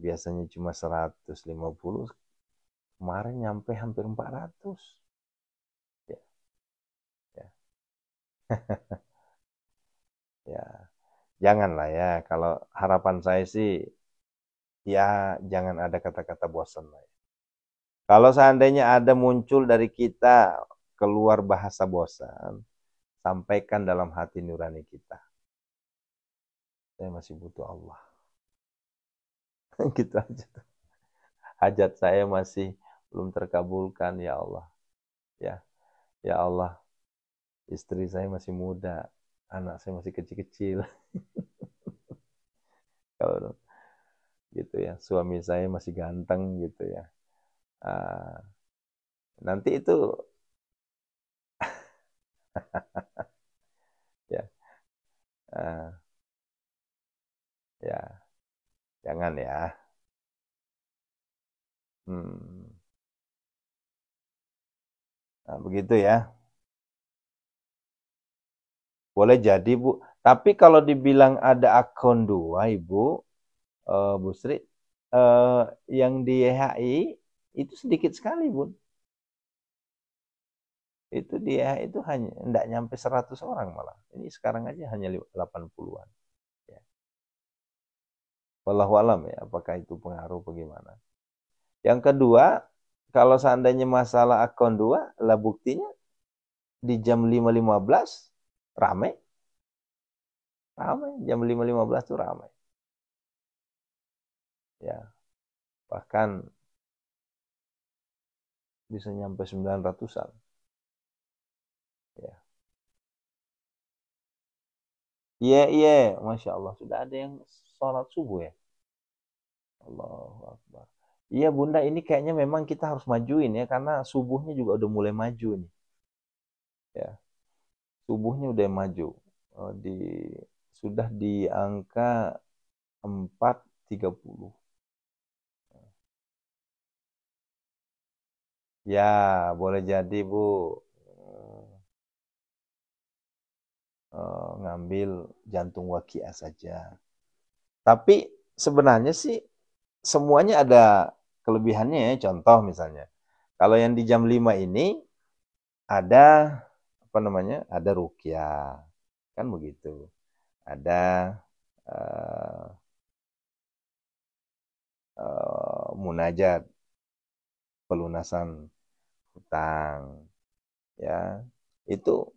Biasanya cuma 150, kemarin nyampe hampir 400. Ya, ya. Ya, janganlah ya. Kalau harapan saya sih, ya jangan ada kata-kata bosan lah. Kalau seandainya ada muncul dari kita keluar bahasa bosan, sampaikan dalam hati nurani kita. Saya masih butuh Allah. Gitu aja. Hajat saya masih belum terkabulkan ya Allah. Ya, ya Allah. Istri saya masih muda, anak saya masih kecil-kecil. Kalau gitu ya, suami saya masih ganteng gitu ya. Uh, nanti itu ya, uh, ya jangan ya. Hmm. Nah, begitu ya. Boleh jadi Bu. Tapi kalau dibilang ada akun dua Ibu, Bu Sri, yang di YHI itu sedikit sekali Bu. Itu dia itu hanya tidak nyampe 100 orang malah. Ini sekarang aja hanya 80-an. Ya. Wallahu alam ya, apakah itu pengaruh bagaimana. Yang kedua, kalau seandainya masalah akun dua, lah buktinya di jam 5.15 ramai. Ramai, jam 5.15 tuh ramai. Ya, bahkan bisa nyampe 900-an. Ya. Iya, iya, Masya Allah. Sudah ada yang sholat subuh ya. Allahu Akbar. Iya Bunda, ini kayaknya memang kita harus majuin ya, karena subuhnya juga udah mulai maju nih. Ya, subuhnya udah maju. Di sudah di angka 4.30. Ya, boleh jadi Bu. Ngambil jantung wakia saja. Tapi sebenarnya sih semuanya ada kelebihannya ya. Contoh misalnya, kalau yang di jam 5 ini ada apa namanya? Ada ruqyah. Kan begitu. Ada uh, munajat, pelunasan hutang, ya. Itu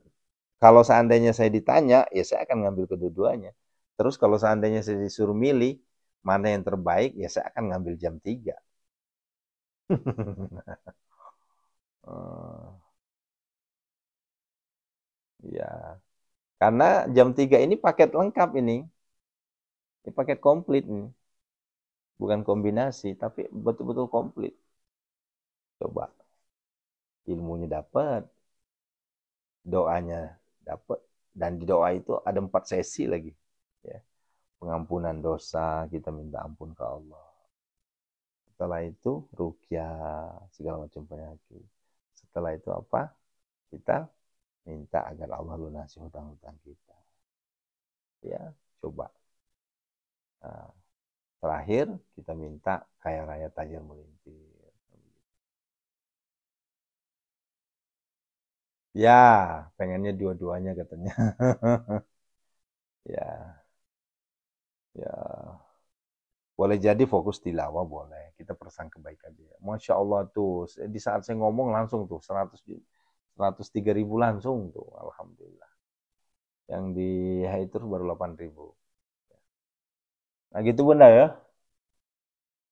kalau seandainya saya ditanya, ya saya akan ngambil kedua-duanya. Terus kalau seandainya saya disuruh milih mana yang terbaik, ya saya akan ngambil jam 3. Ya, karena jam 3 ini paket lengkap ini. Ini paket komplit nih. Bukan kombinasi, tapi betul-betul komplit. Coba ilmunya dapat, doanya dapat, dan di doa itu ada 4 sesi lagi. Ya. Pengampunan dosa, kita minta ampun ke Allah. Setelah itu ruqyah segala macam penyakit. Setelah itu apa? Kita minta agar Allah lunasi hutang-hutang kita. Ya, coba. Nah, terakhir kita minta kaya raya tajir melintir. Ya, pengennya dua-duanya katanya. Ya, ya. Boleh jadi fokus tilawah boleh. Kita pesan kebaikan dia. Masya Allah tuh. Di saat saya ngomong langsung tuh 103.000 langsung tuh. Alhamdulillah. Yang di Haitur baru 8.000. Nah gitu Bunda ya.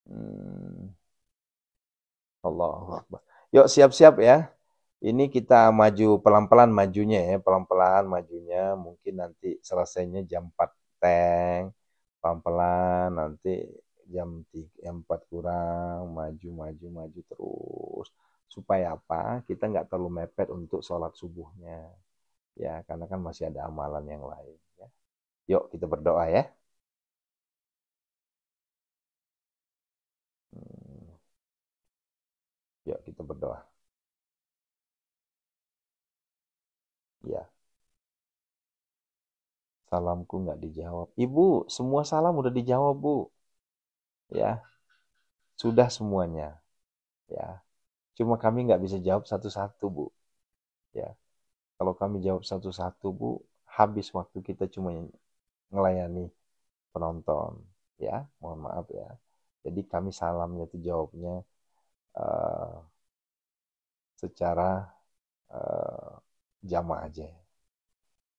Hmm. Allahu Akbar. Yuk siap-siap ya. Ini kita maju pelan-pelan majunya ya, pelan-pelan majunya. Mungkin nanti selesainya jam 4 teng, pelan-pelan nanti jam 3, jam 4 kurang, maju terus. Supaya apa? Kita nggak terlalu mepet untuk sholat subuhnya. Ya, karena kan masih ada amalan yang lain. Ya. Yuk kita berdoa ya. Yuk kita berdoa. Ya, salamku nggak dijawab. Ibu, semua salam udah dijawab, Bu. Ya, sudah semuanya. Ya, cuma kami nggak bisa jawab satu-satu, Bu. Ya, kalau kami jawab satu-satu, Bu, habis waktu kita cuma ngelayani penonton. Ya, mohon maaf ya. Jadi kami salamnya itu jawabnya uh, secara uh, jamaah aja.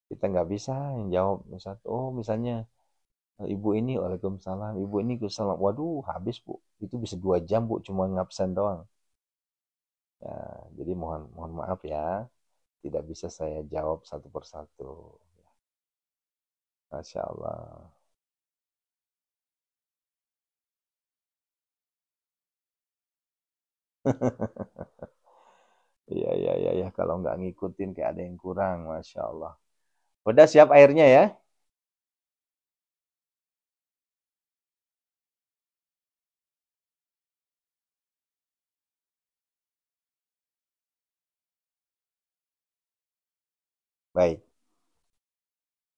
Kita nggak bisa yang jawab misalnya, oh misalnya ibu ini waalaikumsalam, ibu ini waalaikumsalam. Waduh, habis Bu. Itu bisa 2 jam Bu, cuma ngabsen doang. Ya, jadi mohon mohon maaf ya, tidak bisa saya jawab satu persatu. Masya Allah. Iya, iya, iya, ya. Kalau nggak ngikutin kayak ada yang kurang, Masya Allah. Udah siap airnya ya? Baik.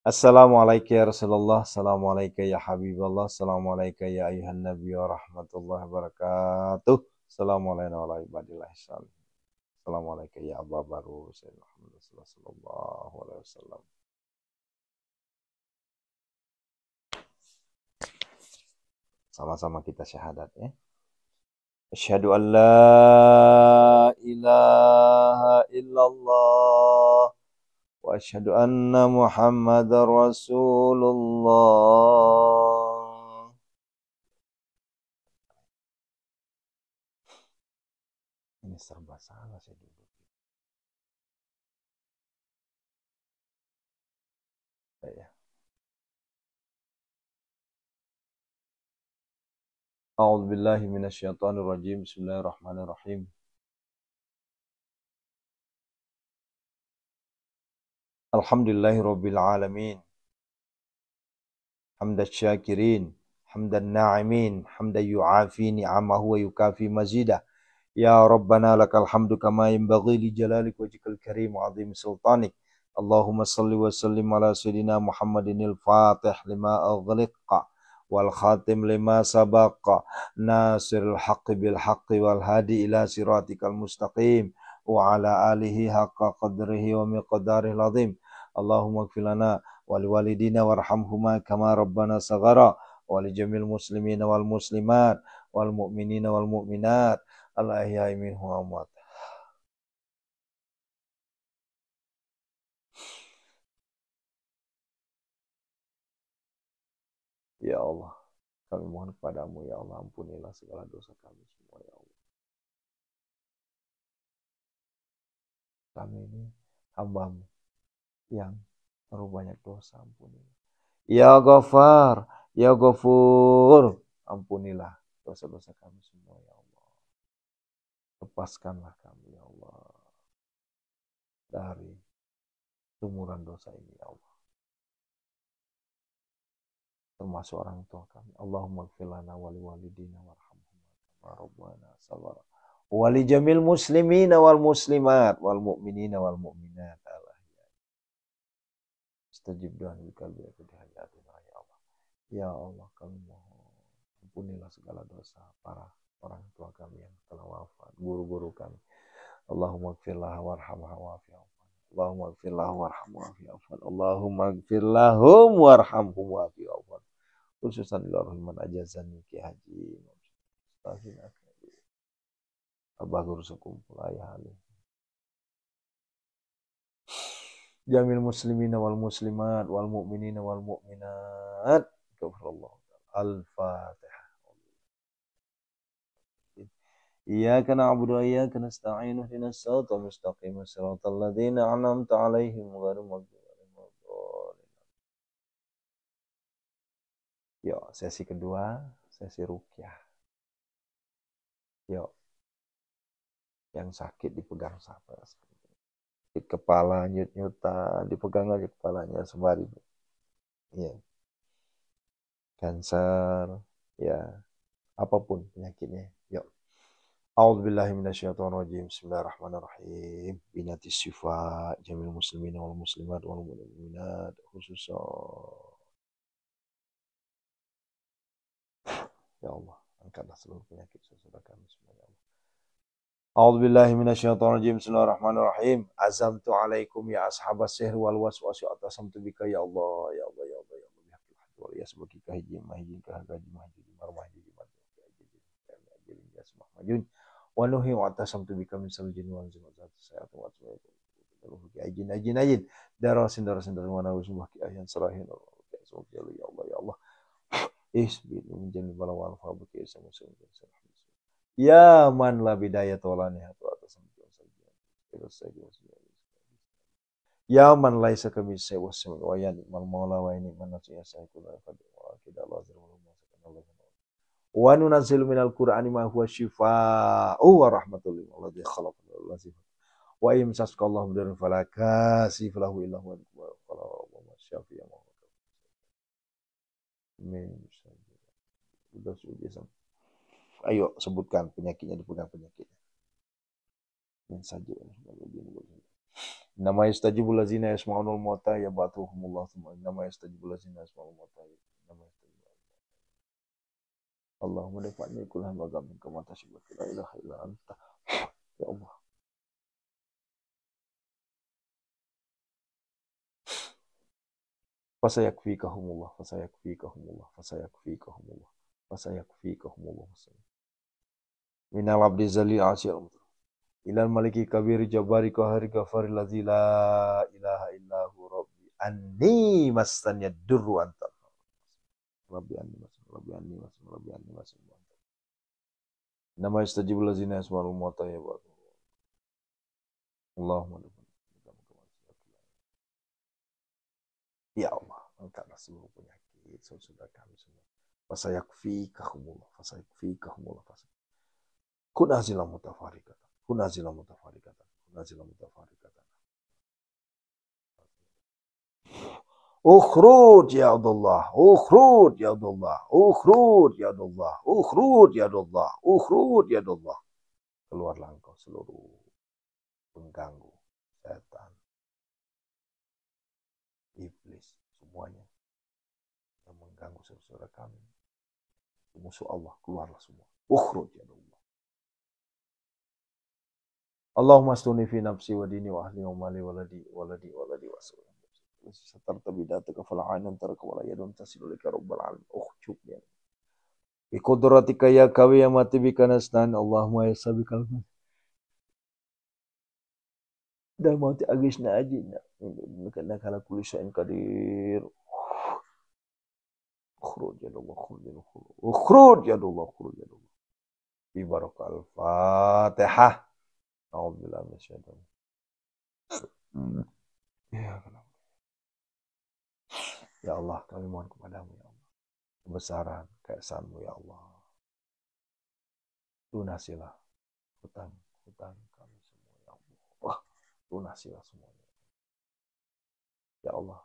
Assalamualaikum ya Rasulullah. Assalamualaikum ya Habiballah. Assalamualaikum ya ayuhan Nabi wa rahmatullahi wabarakatuh. Assalamualaikum warahmatullahi wabarakatuh. Assalamualaikum ya Abu Baru. Sayyidina Muhammad sallallahu alaihi wasallam. Sama-sama kita syahadat ya. Asyhadu an la ilaha illallah wa asyhadu anna Muhammadar Rasulullah. Ini serba salah saya duduk. Ya. A'udzu billahi minasyaitonir rajim. Bismillahirrahmanirrahim. Alhamdulillahirabbil alamin. Hamdan syakirin, hamdan na'imin, hamdan yu'afi ni'amahu wa yukafi mazidah. Ya Rabbana lakal hamdu kama yanbaghi li jalalik wajhikal karim wa 'azim sultanik. Allahumma salli wa sallim ala sayyidina Muhammadinil Fatih lima aghliqa wal khatim lima sabaqa nasiril haqqi bil haqqi wal hadi ila siratikal mustaqim wa ala alihi haqqa qadrihi wa miqdarihil azim. Allahumma ighfir lana wa liwalidina warhamhuma kama rabbana saghara wa li jamil muslimina wal muslimat wal mu'minina wal mu'minat al-ahya'i minhum amwat. Ya Allah, kami mohon kepadamu ya Allah, ampunilah segala dosa kami semua ya Allah. Kami ini hambamu yang terlalu banyak dosa, ampunilah. Ya Ghafar, ya Ghafur, ampunilah dosa-dosa kami semua ya Allah. Lepaskanlah kami ya Allah dari lumuran dosa ini ya Allah. Termasuk orang tua kami. Allahumma ighfir lana wa liwalidina warhamhum kama rabbana saghara. Wali jamil muslimina wal muslimat wal mu'minina wal mu'minat. Istajib doa qalbi di hayatina ya Allah. Ya Allah, kami mohon ampunilah segala dosa para orang tua kami yang telah wafat, guru-guru kami. Allahumma ighfirlah warhamha wa'afi'an. Allahumma ighfirlah warhamhu wa'afi'an. Allahumma ighfirlahum warhamhum wa'afi'an. Khususan ilahul ajazani ki haji. Abah guru sekumpul ayah alim. Jamil muslimina wal muslimat wal mu'minina wal mu'minat. Al-Fatihah. Iyyaka na'budu wa iyyaka nasta'in ihdinas siratal mustaqim siratal ladzina an'amta 'alaihim ghairil maghdubi 'alaihim waladdallin. Yuk, sesi kedua, sesi ruqyah. Yuk, yang sakit dipegang sabar. Di kepala nyut-nyutan, dipegang aja kepalanya sembari. Ya. Kanker, ya, apapun penyakitnya. Yuk. A'udzubillahi minasyaitonirrajim. Bismillahirrahmanirrahim. Binati syifa jamil muslimin wal muslimat wal mu'minat khususan. Ya Allah, angkatlah seluruh penyakit saudara kami semua ya Allah. A'udzubillahi minasyaitonirrajim. Bismillahirrahmanirrahim. Azamtu alaikum ya ashabas sihr wal waswas wa atasamtu bika ya Allah ya Allah ya Allah ya Allah ya Allah wal yasbuki kahijim mahijin kahagaji mahijin marmahijin majun wa nuhi wa atasamtu bika min saljin wa anzil sayat wa ajin ajin ajin darasin wa nawsubah ki ahyan sarahin ya Allah ya Allah isbi min jamil bala wal fabuki sama ya man la bidayat wala nihat wa atasamtu ya man laisa kamitsai wasmi wa yani mal maula wa ini man nasiya saykul fadu wa kida lazim wa nunazzilu minal qur'ani ma huwa shifaa'u wa rahmatul lil ladzi khalaqal lazim wa imsaskallahu bidarrin fala kasif lahu illa huwa wa syafi'u amin. Ayo sebutkan penyakitnya, dipegang penyakitnya. Min saja nama yastajibul ladzina yasma'unal mauta yab'athuhumullah tsumma nama yastajibul ladzina yasma'unal mauta Allahumma dafa'ni kullaha wa ghamin kama tashibu la ilaha illa anta ya Allah. Fasayakfikahumullah minal abdi zalil asyir ilal maliki kabiri jabari qahari ghafari ladzi la ilaha illahu rabbi anni masanya durru anta rabbi anni masanya nama istajibul ladzina yasma'ul mauta ya Allah. Allahumma ya Allah, angkatlah seluruh penyakit saudara kami semua. Fasayakfikahumullah. Kunazilah mutafarikatan. Ukhruj ya Allah. Keluarlah engkau seluruh pengganggu setan, iblis, semuanya yang mengganggu saudara kami. Musuh Allah, keluarlah semua. Ukhruj ya Allah. Allahumma astuni fi nafsi wa dini wa ahli wa mali waladi wa sallam. Satarta bidataka fal'anan taraka wa la yadun tasilu lika rabbal alamin. Ukhjub ya. Bi qudratika ya kawi ya mati bika nastan. Allahumma ya sabikal dan mauti agisna ajina. Karena kala kulli syai'in qadir. Ukhruj ya Allah, ukhruj ya Allah. Bi barakal Fatihah. A'udzubillahi minasyaitonir rajim. Ya Allah, kami mohon kepadamu ya Allah. Kebesaran keesaanmu ya Allah. Lunasilah hutang kami semua ya Allah. Lunasilah semuanya. Ya Allah,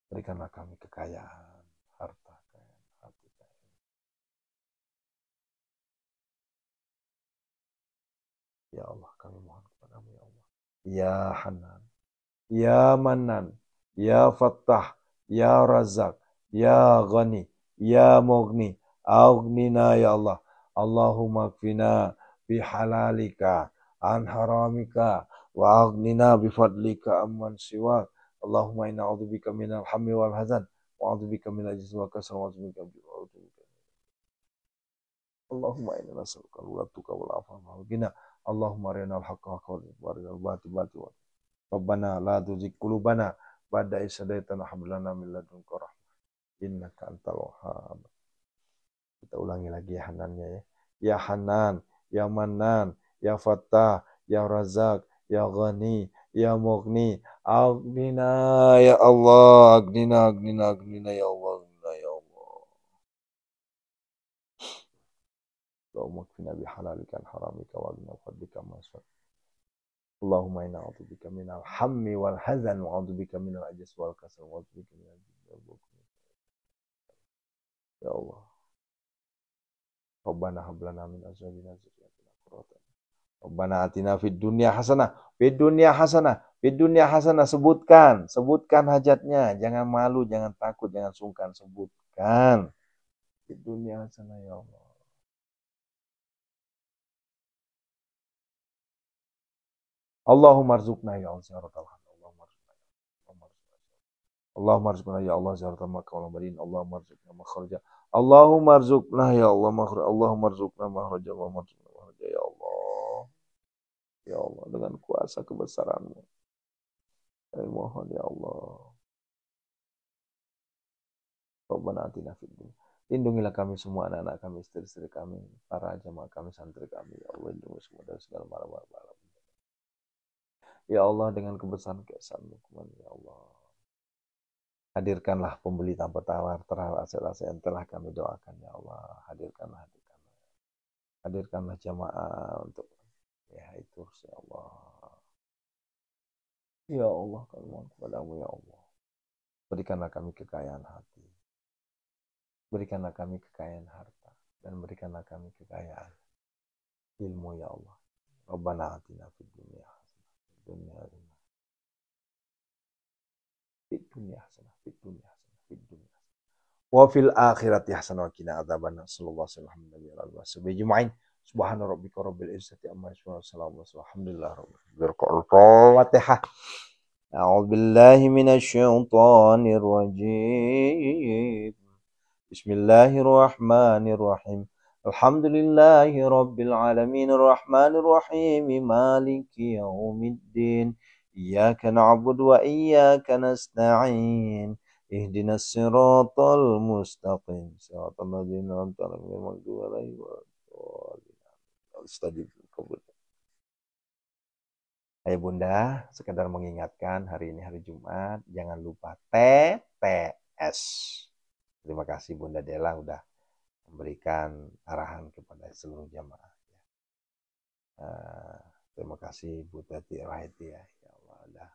berikanlah kami kekayaan, harta kekayaan, hati kekayaan. Ya Allah, kami mohon kepadamu ya Allah. Ya Hanan, Ya Manan, Ya Fattah, Ya Razak, Ya Ghani, Ya Mughni, Aghnina ya Allah. Allahumma kfina bihalalika an haramika wa aghnina bifadlika amman siwak. Allahumma inna a'udzubika minal hammi wal hazan wa a'udzubika minal ajzi wa kasal wa a'udzubika Allahumma inna nas'aluka al-tuqa wal afwa wal ghina. Allahumma arina al-haqqa haqqan wa arina al-batila batilan. Rabbana la tuzigh qulubana ba'da idh hadaytana wa hab lana min ladunka rahmah innaka antal wahhab. Kita ulangi lagi ya Hanannya ya. Ya Hanan, Ya Manan, Ya Fattah, Ya Razak, Ya Ghani, Ya Mughni, Aghnina ya Allah, Aghnina, Aghnina, Aghnina ya Allah, Aghnina ya Allah. Allahumma kfina bihalalika an haramika wa aghnina fadlika ma syaa. Allahumma inna a'udzubika minal hammi wal hazan wa a'udzubika minal ajzi wal kasal wa a'udzubika minal jubni. Ya Allah. Rabbana hab lana min azwajina wa dhurriyyatina qurrata a'yun. Rabbana atina fid dunya hasanah, fid dunya hasanah, fid dunya hasanah. Sebutkan hajatnya, jangan malu, jangan takut, jangan sungkan, sebutkan. Fid dunya hasanah ya Allah. Allahumma arzuqna ya Allah ziyaratal hajj. Allahumma arzuqna ya Allah ziyaratal Makkah wal Madinah. Allahumma arzuqna makhraja. Allahumma arzuqna ya Allah makhraja. Allahumma arzuqna makhraja. Allahumma arzuqna makhraja ya Allah. Ya Allah, dengan kuasa kebesaran-Mu. Kami mohon ya Allah. Rabbana atina fid dunya. Lindungilah kami semua, anak-anak kami, istri-istri kami, para jamaah kami, santri kami. Ya Allah, lindungi semua dari segala mara-mara. Ya Allah, dengan kebesaran keesahan-Mu, ya Allah. Hadirkanlah pembeli tanpa tawar terhadap aset-aset yang telah kami doakan, ya Allah. Hadirkanlah. Hadirkanlah jamaah untuk ya itu, ya Allah. Ya Allah, kami mohon kepadamu, ya Allah. Berikanlah kami kekayaan hati. Berikanlah kami kekayaan harta. Dan berikanlah kami kekayaan ilmu, ya Allah. Rabbana atina fid dunya hasanah. Fid dunya hasanah. Fid dunya hasanah. Fid dunya hasanah. Wa fil akhirati hasanah wa qina adzabannar. Sallallahu alaihi wa sallam. Subhana rabbika rabbil izzati amma yasifun. Alhamdulillah rabbil alamin. Al-Fatihah. A'udzu billahi minasy syaithanir rajim. Bismillahirrahmanirrahim. Alhamdulillahi rabbil alamin arrahmanir rahim maliki yaumiddin. Iyyaka na'budu wa iyyaka nasta'in. Ihdinas siratal mustaqim. Siratal ladzina an'amta 'alaihim ghairil maghdubi 'alaihim waladdallin. Astajib qabul. Ayah Bunda, sekedar mengingatkan hari ini hari Jumat, jangan lupa TTS. Terima kasih Bunda Della udah memberikan arahan kepada seluruh jamaah. Terima kasih Bu Tati Rahiti ya. Ya Allah, udah.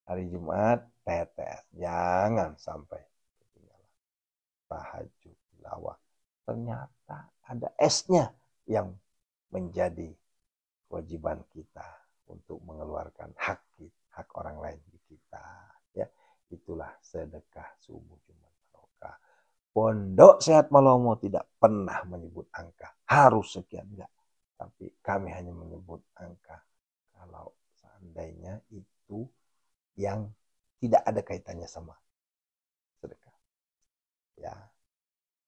Hari Jumat TTS, jangan sampai ketinggalan. Tahajud, tilawah. Ternyata ada S-nya yang menjadi kewajiban kita untuk mengeluarkan hak orang lain di kita, ya. Itulah sedekah subuh Jumat barokah. Pondok Sehat Malomo tidak pernah menyebut angka harus sekian, enggak, tapi kami hanya menyebut angka kalau seandainya itu yang tidak ada kaitannya sama sedekah, ya.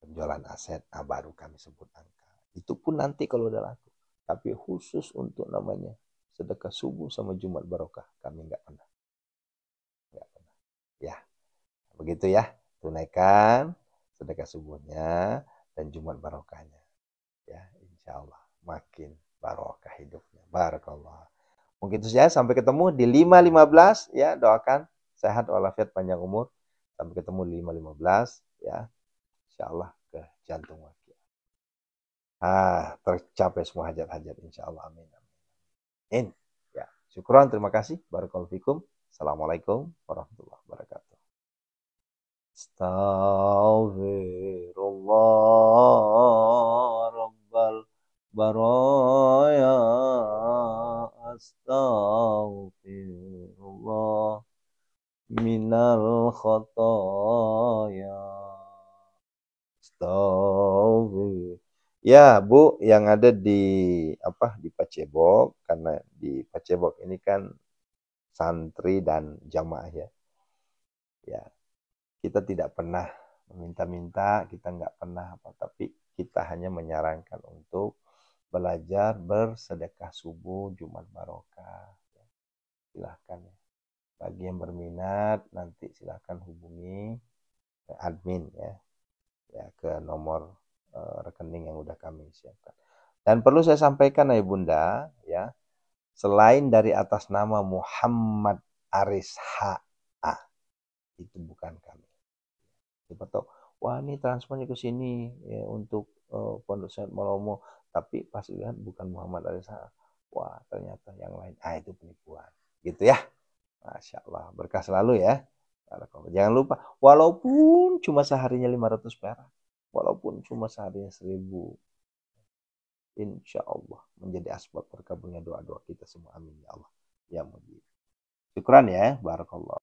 Penjualan aset, baru kami sebut angka. Itu pun nanti kalau udah laku. Tapi khusus untuk namanya sedekah subuh sama Jumat barokah kami nggak pernah. Ya, begitu ya. Tunaikan sedekah subuhnya dan Jumat barokahnya. Ya, insya Allah makin barokah hidupnya. Barakallah. Mungkin itu saja. Sampai ketemu di 5.15 ya. Doakan sehat walafiat panjang umur. Sampai ketemu di 5.15 ya. Insya Allah ke jantung wakil. Tercapai semua hajat-hajat insya Allah. Amin. Amin. Ya, syukran, terima kasih. Barakallahu fikum. Assalamualaikum warahmatullahi wabarakatuh. Astaghfirullah rabbal baraya. Astaghfirullah minal khataya. Astaghfirullah. Ya Bu, yang ada di Pacebok, karena di Pacebok ini kan santri dan jamaah ya. Ya, kita tidak pernah meminta-minta, kita nggak pernah tapi kita hanya menyarankan untuk belajar bersedekah subuh Jumat barokah. Silahkan ya. Bagi yang berminat nanti silahkan hubungi admin ya ke nomor rekening yang udah kami siapkan. Dan perlu saya sampaikan ya Bunda, ya, selain dari atas nama Muhammad Aris HA, itu bukan kami. Siapa tahu, wah ini transfernya ke sini ya, untuk Pondok Said Malomo, tapi pas lihat bukan Muhammad Aris HA. Wah ternyata yang lain. Itu penipuan. Gitu ya. Masya Allah. Berkah selalu ya. Jangan lupa, walaupun cuma seharinya 500 perak, walaupun cuma seharinya 1000, insya Allah menjadi asbab terkabulnya doa-doa kita semua. Amin ya Allah. Ya mujib. Syukran ya. Barakallah.